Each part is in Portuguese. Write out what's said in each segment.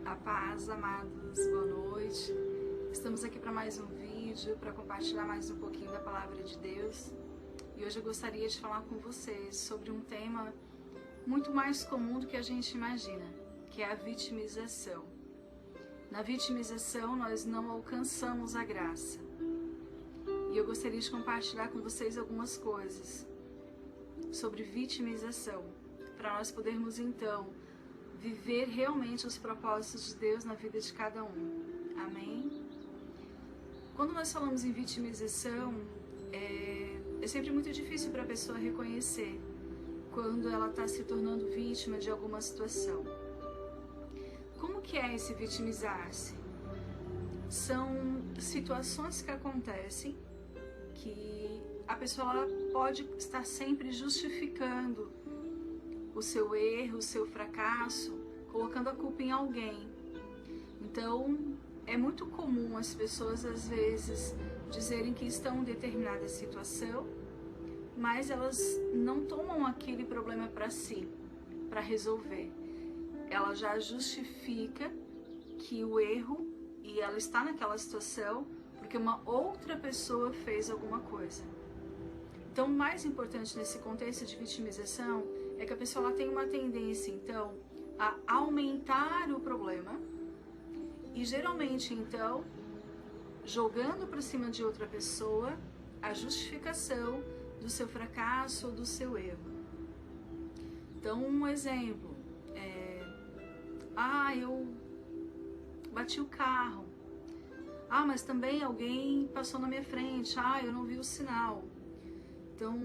A paz, amados, boa noite. Estamos aqui para mais um vídeo, para compartilhar mais um pouquinho da Palavra de Deus. E hoje eu gostaria de falar com vocês sobre um tema muito mais comum do que a gente imagina, que é a vitimização. Na vitimização, nós não alcançamos a graça. E eu gostaria de compartilhar com vocês algumas coisas sobre vitimização, para nós podermos então viver realmente os propósitos de Deus na vida de cada um. Amém? Quando nós falamos em vitimização, é sempre muito difícil para a pessoa reconhecer quando ela está se tornando vítima de alguma situação. Como que é esse vitimizar-se? São situações que acontecem que a pessoa ela pode estar sempre justificando o seu erro, o seu fracasso, colocando a culpa em alguém. Então, é muito comum as pessoas, às vezes, dizerem que estão em determinada situação, mas elas não tomam aquele problema para si, para resolver. Ela já justifica que o erro, e ela está naquela situação, porque uma outra pessoa fez alguma coisa. Então, o mais importante nesse contexto de vitimização é que a pessoa ela tem uma tendência, então, a aumentar o problema e, geralmente, então, jogando para cima de outra pessoa a justificação do seu fracasso ou do seu erro. Então, um exemplo eu bati o carro. Mas também alguém passou na minha frente. Eu não vi o sinal. Então,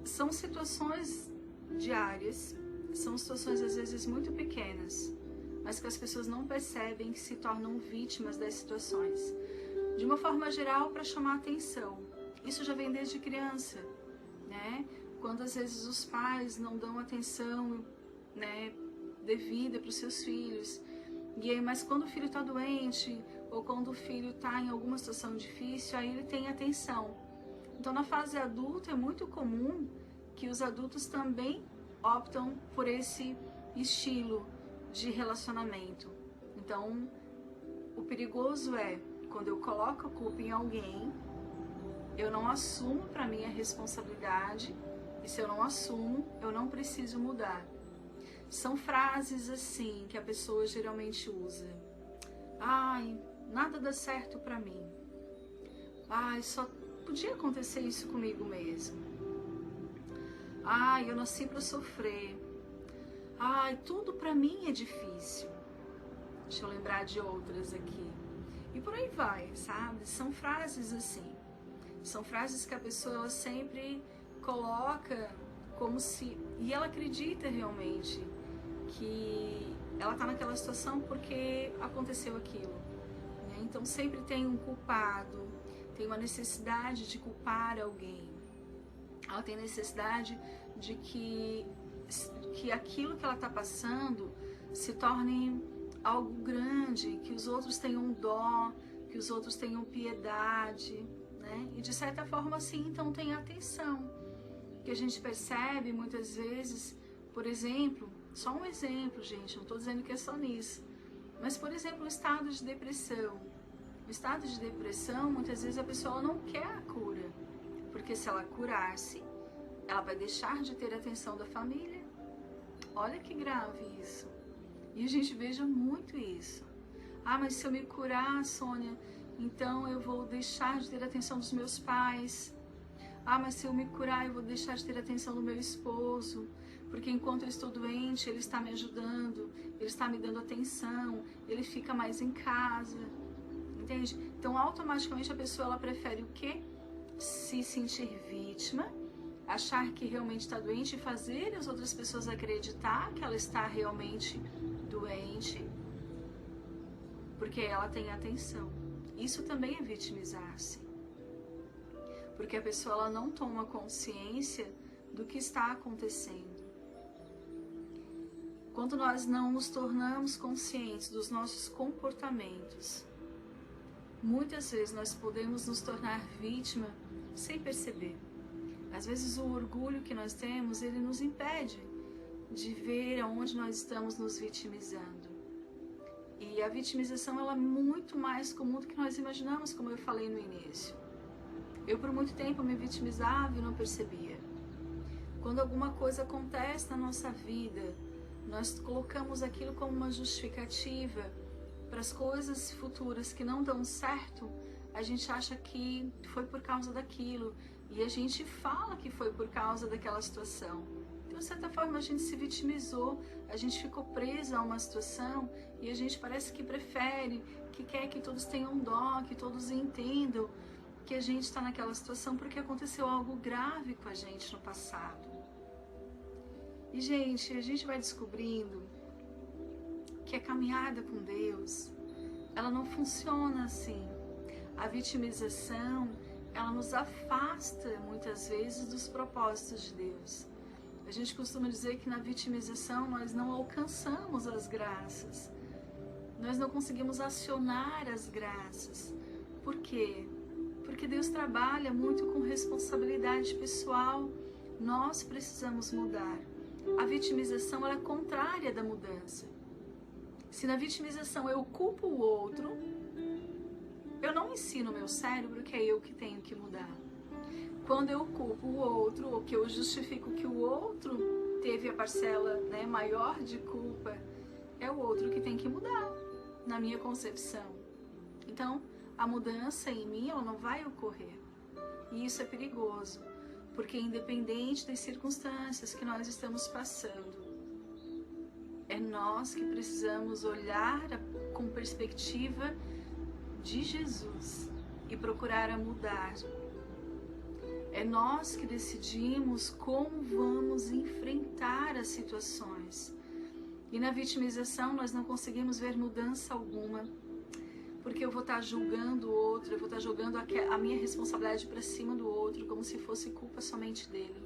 são situações diárias, são situações às vezes muito pequenas, mas que as pessoas não percebem que se tornam vítimas das situações. De uma forma geral, para chamar atenção. Isso já vem desde criança, né? Quando às vezes os pais não dão atenção, né, devida para os seus filhos. Mas quando o filho está doente, ou quando o filho está em alguma situação difícil, aí ele tem atenção. Então, na fase adulta, é muito comum que os adultos também optam por esse estilo de relacionamento. Então, o perigoso é quando eu coloco a culpa em alguém, eu não assumo para mim a responsabilidade, e se eu não assumo, eu não preciso mudar. São frases assim que a pessoa geralmente usa. Nada dá certo para mim. Só podia acontecer isso comigo mesmo. Eu nasci para sofrer. Tudo para mim é difícil. Deixa eu lembrar de outras aqui. E por aí vai, sabe? São frases assim. São frases que a pessoa ela sempre coloca como se... E ela acredita realmente que ela está naquela situação porque aconteceu aquilo. Né? Então sempre tem um culpado, tem uma necessidade de culpar alguém. Ela tem necessidade de que aquilo que ela está passando se torne algo grande, que os outros tenham dó, que os outros tenham piedade, né? E de certa forma assim, então tem atenção. Que a gente percebe muitas vezes, por exemplo, só um exemplo, gente, não estou dizendo que é só nisso, mas por exemplo, o estado de depressão. O estado de depressão, muitas vezes a pessoa não quer a cura, porque se ela curar-se, ela vai deixar de ter a atenção da família. Olha que grave isso. E a gente veja muito isso. Mas se eu me curar, Sônia, então eu vou deixar de ter a atenção dos meus pais. Mas se eu me curar, eu vou deixar de ter a atenção do meu esposo, porque enquanto eu estou doente, ele está me ajudando, ele está me dando atenção, ele fica mais em casa. Entende? Então, automaticamente, a pessoa ela prefere o quê? Se sentir vítima, achar que realmente está doente e fazer as outras pessoas acreditar que ela está realmente doente, porque ela tem atenção. Isso também é vitimizar-se. Porque a pessoa ela não toma consciência do que está acontecendo. Quando nós não nos tornamos conscientes dos nossos comportamentos, muitas vezes nós podemos nos tornar vítima sem perceber. Às vezes o orgulho que nós temos, ele nos impede de ver aonde nós estamos nos vitimizando. E a vitimização ela é muito mais comum do que nós imaginamos, como eu falei no início. Eu por muito tempo me vitimizava e não percebia. Quando alguma coisa acontece na nossa vida, nós colocamos aquilo como uma justificativa para as coisas futuras que não dão certo. A gente acha que foi por causa daquilo e a gente fala que foi por causa daquela situação. Então, de certa forma, a gente se vitimizou, a gente ficou preso a uma situação e a gente parece que prefere, que quer que todos tenham dó, que todos entendam que a gente está naquela situação porque aconteceu algo grave com a gente no passado. E, gente, a gente vai descobrindo que a caminhada com Deus, ela não funciona assim. A vitimização, ela nos afasta muitas vezes dos propósitos de Deus. A gente costuma dizer que na vitimização nós não alcançamos as graças. Nós não conseguimos acionar as graças. Por quê? Porque Deus trabalha muito com responsabilidade pessoal. Nós precisamos mudar. A vitimização ela é contrária da mudança. Se na vitimização eu culpo o outro, eu não ensino o meu cérebro que é eu que tenho que mudar. Quando eu culpo o outro, ou que eu justifico que o outro teve a parcela, maior de culpa, é o outro que tem que mudar, na minha concepção. Então, a mudança em mim ela não vai ocorrer. E isso é perigoso, porque independente das circunstâncias que nós estamos passando, é nós que precisamos olhar com perspectiva de Jesus e procurar a mudar. É nós que decidimos como vamos enfrentar as situações. E na vitimização nós não conseguimos ver mudança alguma, porque eu vou estar julgando o outro, eu vou estar jogando a minha responsabilidade para cima do outro, como se fosse culpa somente dele.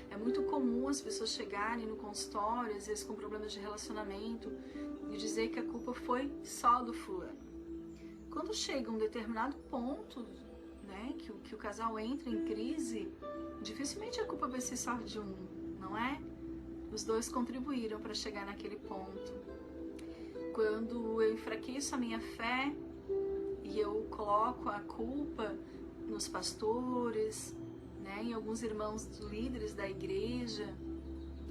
É muito comum as pessoas chegarem no consultório, às vezes com problemas de relacionamento, e dizer que a culpa foi só do fulano. Quando chega um determinado ponto, que o casal entra em crise, dificilmente a culpa vai ser só de um, não é? Os dois contribuíram para chegar naquele ponto. Quando eu enfraqueço a minha fé e eu coloco a culpa nos pastores, em alguns irmãos líderes da igreja,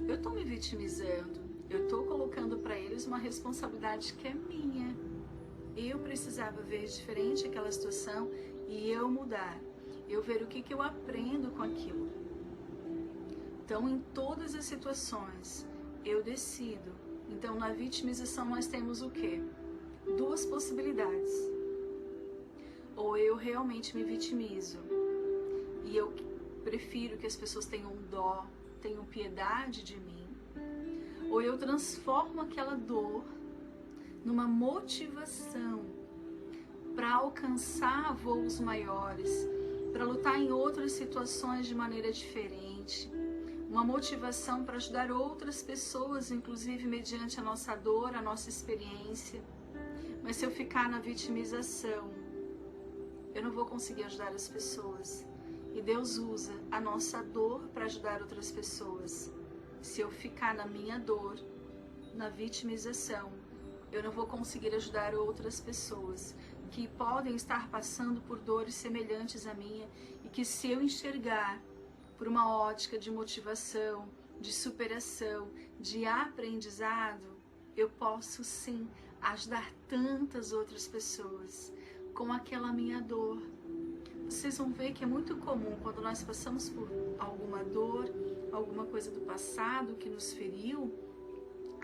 eu estou me vitimizando, eu estou colocando para eles uma responsabilidade que é minha. Eu precisava ver diferente aquela situação e eu mudar, eu ver o que eu aprendo com aquilo. Então, em todas as situações, eu decido. Então, na vitimização nós temos o quê? Duas possibilidades. Ou eu realmente me vitimizo e eu prefiro que as pessoas tenham dó, tenham piedade de mim, ou eu transformo aquela dor numa motivação para alcançar voos maiores, para lutar em outras situações de maneira diferente, uma motivação para ajudar outras pessoas, inclusive mediante a nossa dor, a nossa experiência. Mas se eu ficar na vitimização, eu não vou conseguir ajudar as pessoas. E Deus usa a nossa dor para ajudar outras pessoas. Se eu ficar na minha dor, na vitimização, eu não vou conseguir ajudar outras pessoas que podem estar passando por dores semelhantes à minha e que, se eu enxergar por uma ótica de motivação, de superação, de aprendizado, eu posso sim ajudar tantas outras pessoas com aquela minha dor. Vocês vão ver que é muito comum quando nós passamos por alguma dor, alguma coisa do passado que nos feriu,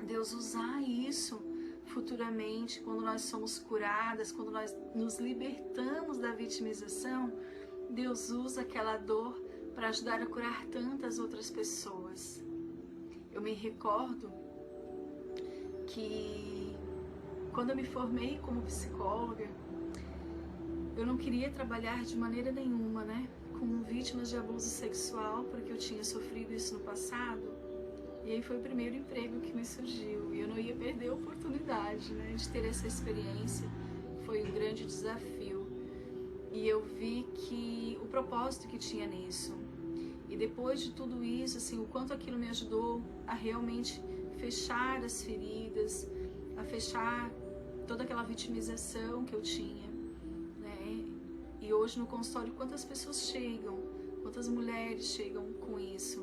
Deus usar isso futuramente, quando nós somos curadas, quando nós nos libertamos da vitimização, Deus usa aquela dor para ajudar a curar tantas outras pessoas. Eu me recordo que quando eu me formei como psicóloga, eu não queria trabalhar de maneira nenhuma, com vítimas de abuso sexual, porque eu tinha sofrido isso no passado. E aí foi o primeiro emprego que me surgiu. E eu não ia perder a oportunidade, de ter essa experiência. Foi um grande desafio. E eu vi que o propósito que tinha nisso. E depois de tudo isso, o quanto aquilo me ajudou a realmente fechar as feridas, a fechar toda aquela vitimização que eu tinha, né? E hoje no consultório, quantas pessoas chegam, quantas mulheres chegam com isso,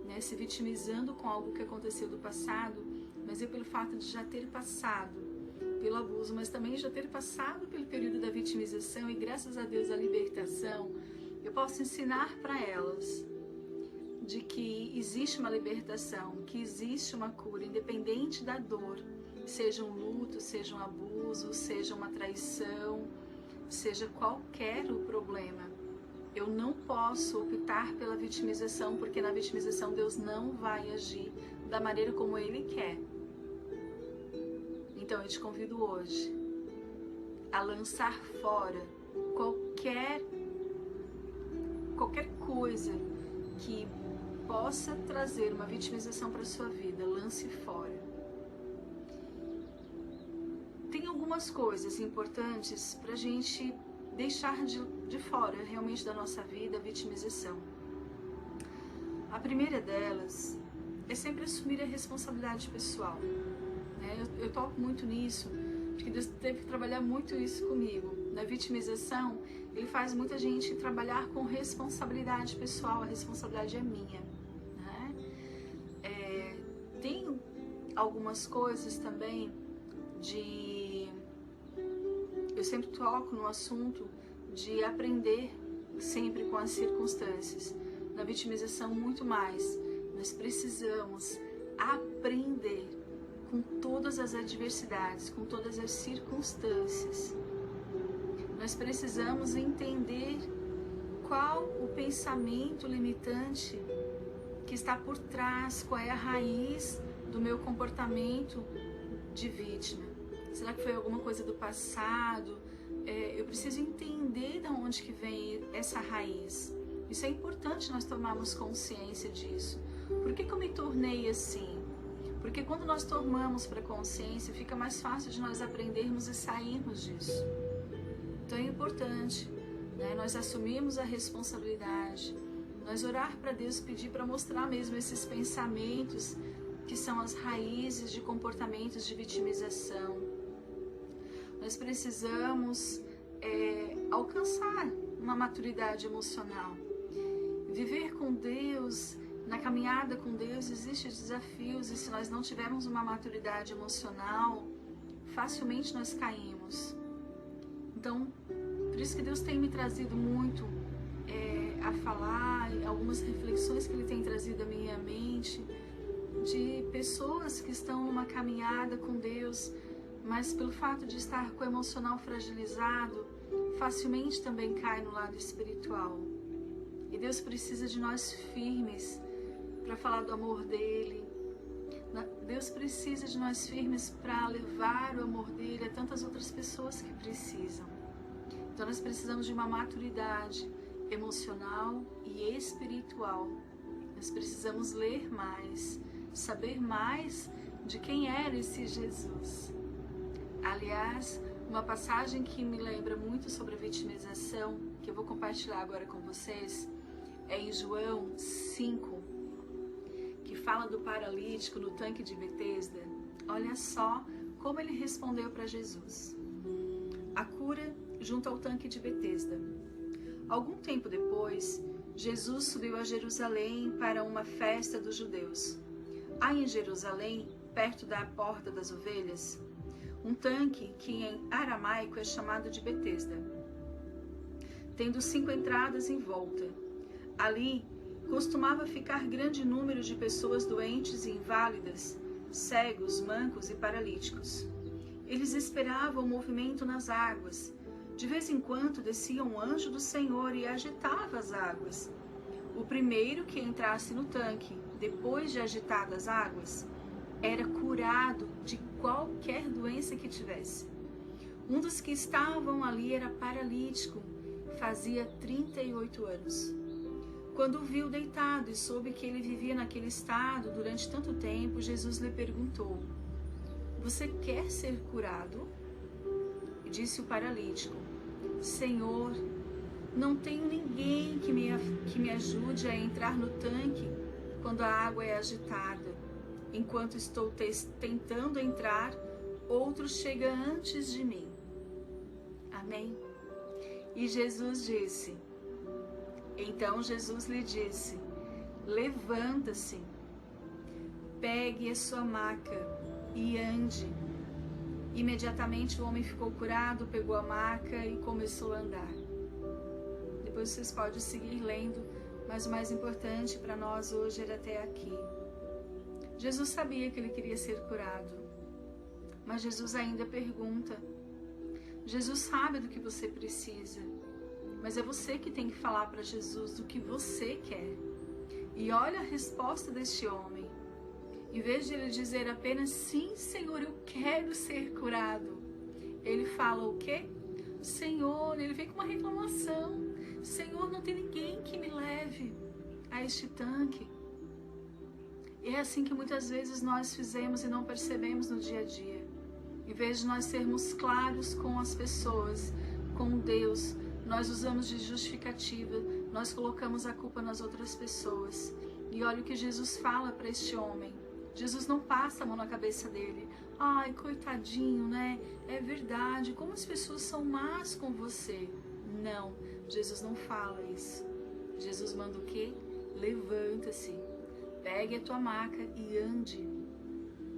né? Se vitimizando com algo que aconteceu do passado, mas eu, pelo fato de já ter passado pelo abuso, mas também já ter passado pelo período da vitimização e graças a Deus a libertação, eu posso ensinar para elas de que existe uma libertação, que existe uma cura, independente da dor, seja um luto, seja um abuso, seja uma traição, seja qualquer o problema. Eu não posso optar pela vitimização, porque na vitimização Deus não vai agir da maneira como Ele quer. Então eu te convido hoje a lançar fora qualquer coisa que possa trazer uma vitimização para a sua vida. Lance fora. Tem algumas coisas importantes para a gente deixar de fora realmente da nossa vida a vitimização. A primeira delas é sempre assumir a responsabilidade pessoal. Eu toco muito nisso, porque Deus teve que trabalhar muito isso comigo. Na vitimização, Ele faz muita gente trabalhar com responsabilidade pessoal, a responsabilidade é minha. Né? Tem algumas coisas também eu sempre toco no assunto de aprender sempre com as circunstâncias. Na vitimização, muito mais. Nós precisamos aprender com todas as adversidades, com todas as circunstâncias. Nós precisamos entender qual o pensamento limitante que está por trás, qual é a raiz do meu comportamento de vítima. Será que foi alguma coisa do passado? Eu preciso entender de onde que vem essa raiz. Isso é importante nós tomarmos consciência disso. Por que eu me tornei assim? Porque quando nós tomamos para a consciência, fica mais fácil de nós aprendermos e sairmos disso. Então é importante, né, nós assumirmos a responsabilidade, nós orar para Deus, pedir para mostrar mesmo esses pensamentos que são as raízes de comportamentos de vitimização. Nós precisamos alcançar uma maturidade emocional. Viver com Deus, na caminhada com Deus, existem desafios, e se nós não tivermos uma maturidade emocional, facilmente nós caímos. Então, por isso que Deus tem me trazido muito a falar, algumas reflexões que Ele tem trazido à minha mente, de pessoas que estão numa caminhada com Deus, mas pelo fato de estar com o emocional fragilizado, facilmente também cai no lado espiritual. E Deus precisa de nós firmes para falar do amor dEle. Deus precisa de nós firmes para levar o amor dEle a tantas outras pessoas que precisam. Então nós precisamos de uma maturidade emocional e espiritual. Nós precisamos ler mais, saber mais de quem era esse Jesus. Aliás, uma passagem que me lembra muito sobre a vitimização, que eu vou compartilhar agora com vocês, é em João 5, que fala do paralítico no tanque de Betesda. Olha só como ele respondeu para Jesus. A cura junto ao tanque de Betesda. Algum tempo depois, Jesus subiu a Jerusalém para uma festa dos judeus. Há em Jerusalém, perto da Porta das Ovelhas, um tanque que em aramaico é chamado de Betesda, tendo 5 entradas em volta. Ali costumava ficar grande número de pessoas doentes e inválidas, cegos, mancos e paralíticos. Eles esperavam o movimento nas águas. De vez em quando descia um anjo do Senhor e agitava as águas. O primeiro que entrasse no tanque, depois de agitadas as águas, era curado de qualquer doença que tivesse. Um dos que estavam ali era paralítico, fazia 38 anos. Quando o viu deitado e soube que ele vivia naquele estado durante tanto tempo, Jesus lhe perguntou: "Você quer ser curado?" E disse o paralítico: "Senhor, não tenho ninguém que me ajude a entrar no tanque quando a água é agitada. Enquanto estou tentando entrar, outro chega antes de mim. Amém? E Jesus disse, então Jesus lhe disse, levanta-se, pegue a sua maca e ande. Imediatamente o homem ficou curado, pegou a maca e começou a andar. Depois vocês podem seguir lendo, mas o mais importante para nós hoje era até aqui. Jesus sabia que ele queria ser curado, mas Jesus ainda pergunta. Jesus sabe do que você precisa, mas é você que tem que falar para Jesus do que você quer. E olha a resposta deste homem. Em vez de ele dizer apenas, sim, Senhor, eu quero ser curado, ele fala o quê? Senhor, ele vem com uma reclamação. Senhor, não tem ninguém que me leve a este tanque. E é assim que muitas vezes nós fizemos e não percebemos no dia a dia. Em vez de nós sermos claros com as pessoas, com Deus, nós usamos de justificativa, nós colocamos a culpa nas outras pessoas. E olha o que Jesus fala para este homem. Jesus não passa a mão na cabeça dele. Ai, coitadinho, né? É verdade, como as pessoas são más com você. Não, Jesus não fala isso. Jesus manda o quê? Levanta-se, pegue a tua maca e ande.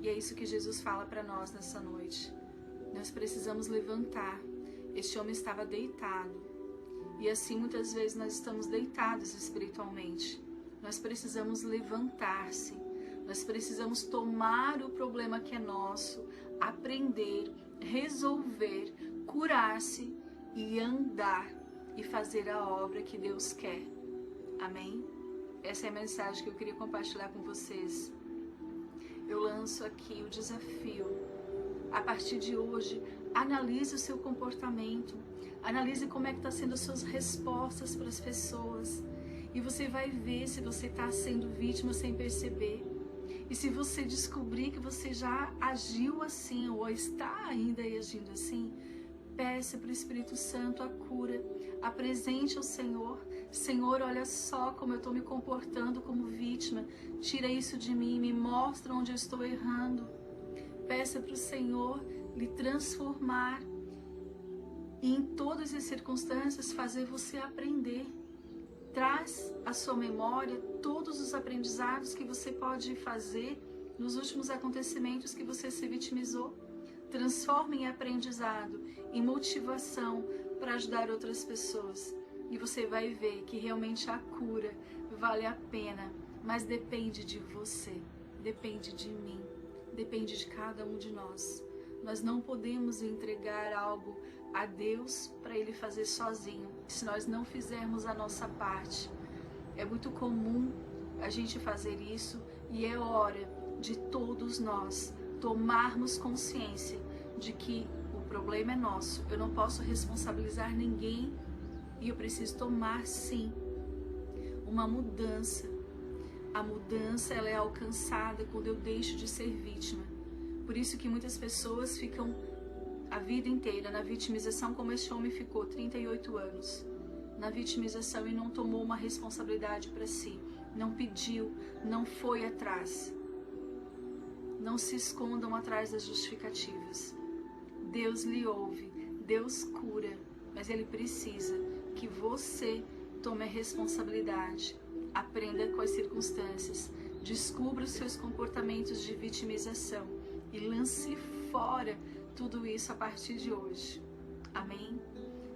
E é isso que Jesus fala para nós nessa noite. Nós precisamos levantar. Este homem estava deitado. E assim muitas vezes nós estamos deitados espiritualmente. Nós precisamos levantar-se. Nós precisamos tomar o problema que é nosso, aprender, resolver, curar-se e andar e fazer a obra que Deus quer. Amém? Essa é a mensagem que eu queria compartilhar com vocês. Eu lanço aqui o desafio. A partir de hoje, analise o seu comportamento. Analise como é que está sendo as suas respostas para as pessoas. E você vai ver se você está sendo vítima sem perceber. E se você descobrir que você já agiu assim ou está ainda agindo assim, peça para o Espírito Santo a cura, apresente ao Senhor. Senhor, olha só como eu estou me comportando como vítima, tira isso de mim, me mostra onde eu estou errando. Peça para o Senhor lhe transformar e em todas as circunstâncias fazer você aprender. Traz à sua memória todos os aprendizados que você pode fazer nos últimos acontecimentos que você se vitimizou. Transforme em aprendizado, em motivação para ajudar outras pessoas. E você vai ver que realmente a cura vale a pena, mas depende de você, depende de mim, depende de cada um de nós. Nós não podemos entregar algo a Deus para Ele fazer sozinho, se nós não fizermos a nossa parte. É muito comum a gente fazer isso e é hora de todos nós tomarmos consciência de que o problema é nosso. Eu não posso responsabilizar ninguém e eu preciso tomar, sim, uma mudança. A mudança ela é alcançada quando eu deixo de ser vítima. Por isso que muitas pessoas ficam a vida inteira na vitimização, como este homem ficou 38 anos na vitimização e não tomou uma responsabilidade para si, não pediu, não foi atrás. Não se escondam atrás das justificativas. Deus lhe ouve, Deus cura, mas Ele precisa que você tome a responsabilidade, aprenda com as circunstâncias, descubra os seus comportamentos de vitimização e lance fora tudo isso a partir de hoje. Amém?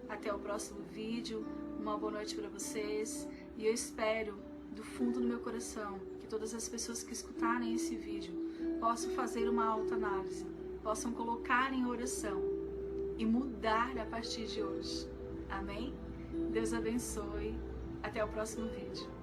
Até o próximo vídeo. Uma boa noite para vocês. E eu espero, do fundo do meu coração, que todas as pessoas que escutarem esse vídeo possam fazer uma autoanálise, possam colocar em oração e mudar a partir de hoje. Amém? Deus abençoe. Até o próximo vídeo.